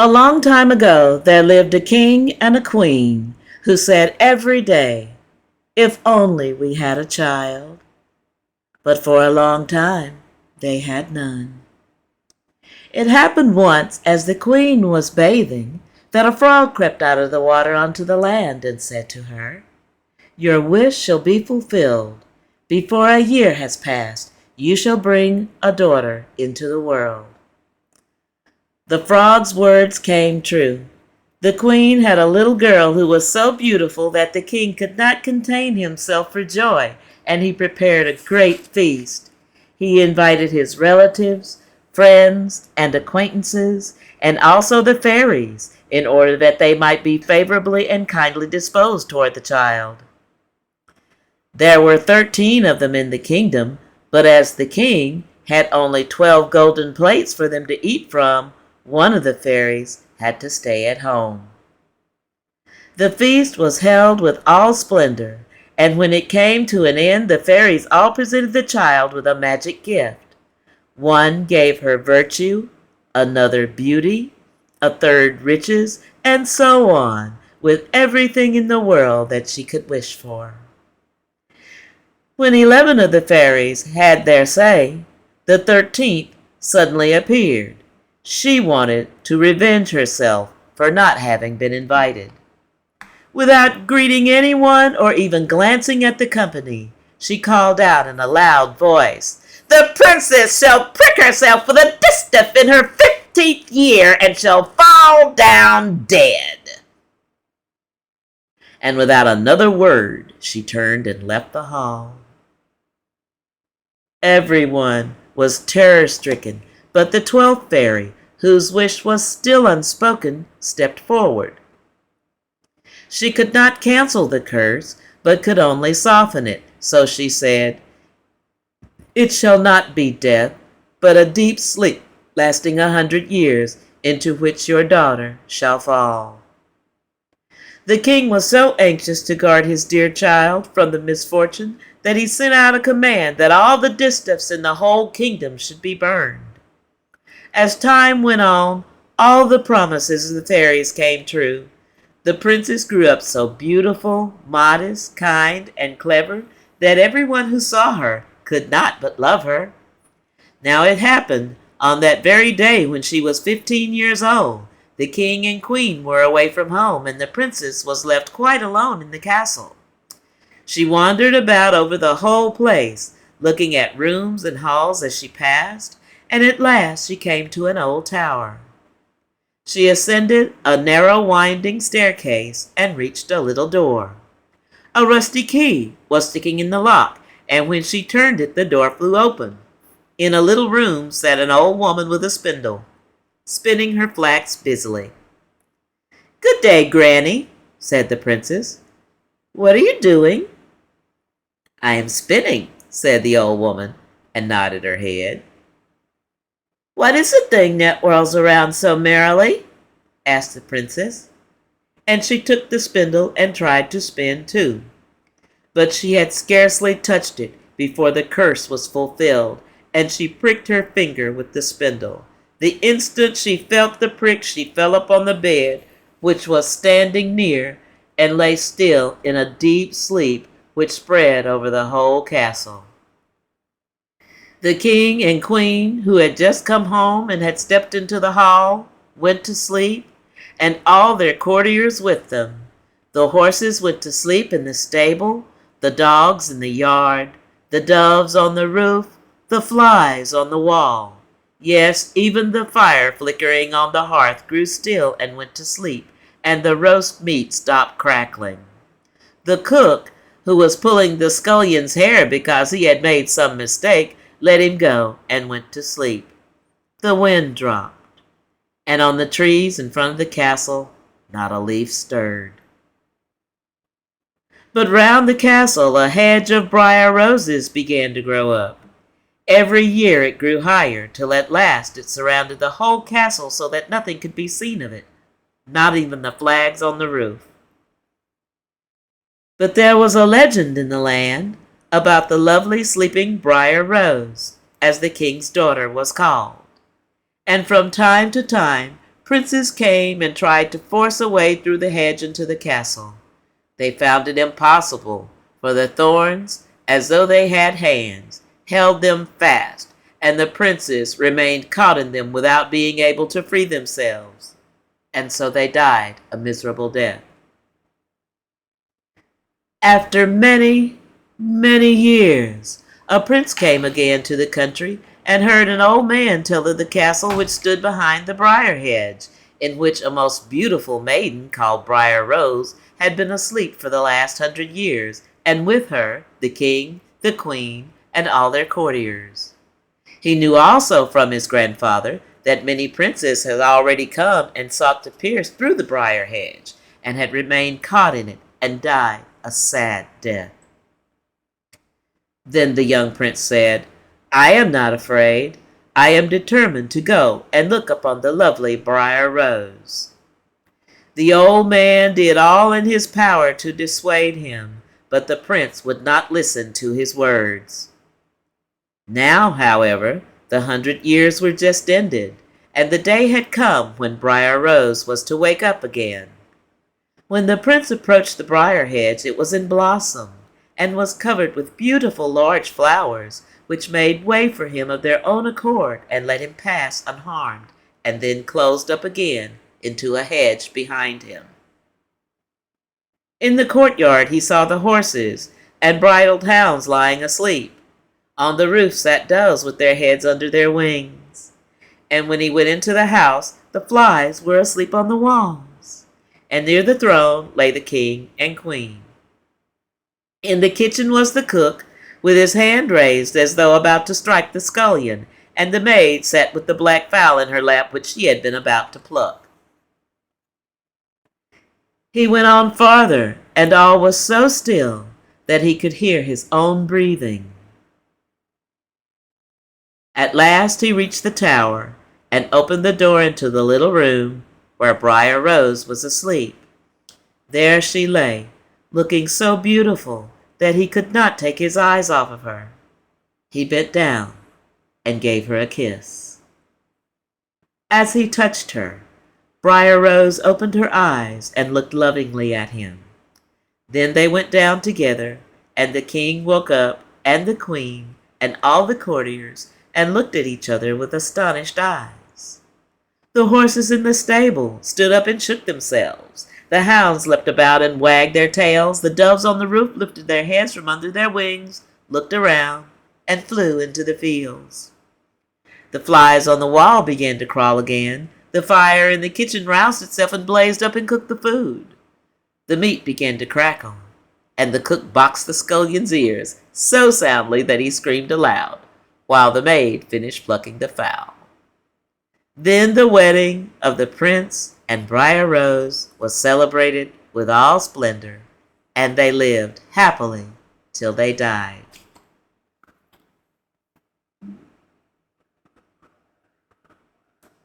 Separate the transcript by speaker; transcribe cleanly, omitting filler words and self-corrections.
Speaker 1: A long time ago there lived a king and a queen who said every day, "If only we had a child." But for a long time they had none. It happened once as the queen was bathing that a frog crept out of the water onto the land and said to her, "Your wish shall be fulfilled. Before a year has passed, you shall bring a daughter into the world." The frog's words came true. The queen had a little girl who was so beautiful that the king could not contain himself for joy, and he prepared a great feast. He invited his relatives, friends, and acquaintances, and also the fairies, in order that they might be favorably and kindly disposed toward the child. There were 13 of them in the kingdom, but as the king had only 12 golden plates for them to eat from, one of the fairies had to stay at home. The feast was held with all splendor, and when it came to an end, the fairies all presented the child with a magic gift. One gave her virtue, another beauty, a third riches, and so on, with everything in the world that she could wish for. When 11 of the fairies had their say, the 13th suddenly appeared. She wanted to revenge herself for not having been invited. Without greeting anyone or even glancing at the company, she called out in a loud voice, "The princess shall prick herself with a distaff in her 15th year and shall fall down dead." And without another word, she turned and left the hall. Everyone was terror-stricken, but the 12th fairy, whose wish was still unspoken, stepped forward. She could not cancel the curse, but could only soften it, so she said, "It shall not be death, but a deep sleep lasting 100 years, into which your daughter shall fall." The king was so anxious to guard his dear child from the misfortune that he sent out a command that all the distaffs in the whole kingdom should be burned. As time went on, all the promises of the fairies came true. The princess grew up so beautiful, modest, kind, and clever that everyone who saw her could not but love her. Now it happened on that very day when she was 15 years old, the king and queen were away from home, and the princess was left quite alone in the castle. She wandered about over the whole place, looking at rooms and halls as she passed, and at last she came to an old tower. She ascended a narrow winding staircase and reached a little door. A rusty key was sticking in the lock, and when she turned it, the door flew open. In a little room sat an old woman with a spindle, spinning her flax busily. "Good day, Granny," said the princess. "What are you doing?" "I am spinning," said the old woman, and nodded her head. "What is the thing that whirls around so merrily?" asked the princess. And she took the spindle and tried to spin too. But she had scarcely touched it before the curse was fulfilled, and she pricked her finger with the spindle. The instant she felt the prick, she fell upon the bed, which was standing near, and lay still in a deep sleep which spread over the whole castle. The king and queen, who had just come home and had stepped into the hall, went to sleep, and all their courtiers with them. The horses went to sleep in the stable, the dogs in the yard, the doves on the roof, the flies on the wall. Yes, even the fire flickering on the hearth grew still and went to sleep, and the roast meat stopped crackling. The cook, who was pulling the scullion's hair because he had made some mistake, let him go and went to sleep. The wind dropped, and on the trees in front of the castle not a leaf stirred. But round the castle a hedge of briar roses began to grow up. Every year it grew higher, till at last it surrounded the whole castle so that nothing could be seen of it, not even the flags on the roof. But there was a legend in the land about the lovely sleeping Briar Rose, as the king's daughter was called. And from time to time, princes came and tried to force a way through the hedge into the castle. They found it impossible, for the thorns, as though they had hands, held them fast, and the princes remained caught in them without being able to free themselves. And so they died a miserable death. After many, many years, a prince came again to the country and heard an old man tell of the castle which stood behind the briar hedge, in which a most beautiful maiden called Briar had been asleep for the last 100 years, and with her the king, the queen, and all their courtiers. He knew also from his grandfather that many princes had already come and sought to pierce through the briar hedge, and had remained caught in it and died a sad death. Then the young prince said, "I am not afraid. I am determined to go and look upon the lovely Briar Rose." The old man did all in his power to dissuade him, but the prince would not listen to his words. Now, however, the 100 years were just ended, and the day had come when Briar Rose was to wake up again. When the prince approached the briar hedge, it was in blossom, and was covered with beautiful large flowers, which made way for him of their own accord and let him pass unharmed, and then closed up again into a hedge behind him. In the courtyard he saw the horses and bridled hounds lying asleep. On the roof sat doves with their heads under their wings. And when he went into the house, the flies were asleep on the walls. And near the throne lay the king and queen. In the kitchen was the cook, with his hand raised as though about to strike the scullion, and the maid sat with the black fowl in her lap which she had been about to pluck. He went on farther, and all was so still that he could hear his own breathing. At last he reached the tower, and opened the door into the little room where Briar Rose was asleep. There she lay, looking so beautiful that he could not take his eyes off of her. He bent down and gave her a kiss. As he touched her, Briar Rose opened her eyes and looked lovingly at him. Then they went down together, and the king woke up, and the queen, and all the courtiers, and looked at each other with astonished eyes. The horses in the stable stood up and shook themselves. The hounds leapt about and wagged their tails. The doves on the roof lifted their heads from under their wings, looked around, and flew into the fields. The flies on the wall began to crawl again. The fire in the kitchen roused itself and blazed up and cooked the food. The meat began to crackle, and the cook boxed the scullion's ears so soundly that he screamed aloud, while the maid finished plucking the fowl. Then the wedding of the prince and Briar Rose was celebrated with all splendor, and they lived happily till they died.